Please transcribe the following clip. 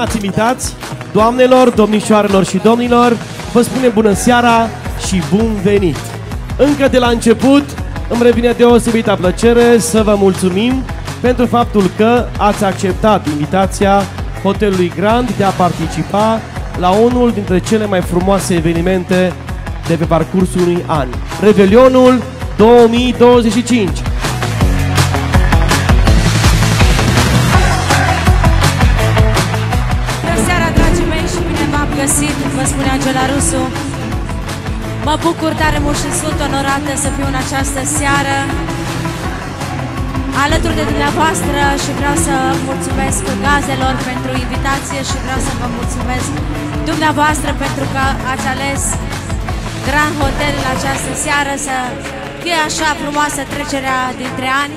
Stimați invitați, doamnelor, domnișoarelor și domnilor, vă spunem bună seara și bun venit! Încă de la început îmi revine deosebită plăcere să vă mulțumim pentru faptul că ați acceptat invitația Hotelului Grand de a participa la unul dintre cele mai frumoase evenimente de pe parcursul unui an, Revelionul 2025. Bună seara, dragii mei, și bine v-am găsit, vă spune Angela Rusu. Mă bucur tare mult și sunt onorată să fiu în această seară alături de dumneavoastră și vreau să mulțumesc gazdelor pentru invitație și vreau să vă mulțumesc dumneavoastră pentru că ați ales Grand Hotel în această seară să fie așa frumoasă trecerea dintre ani.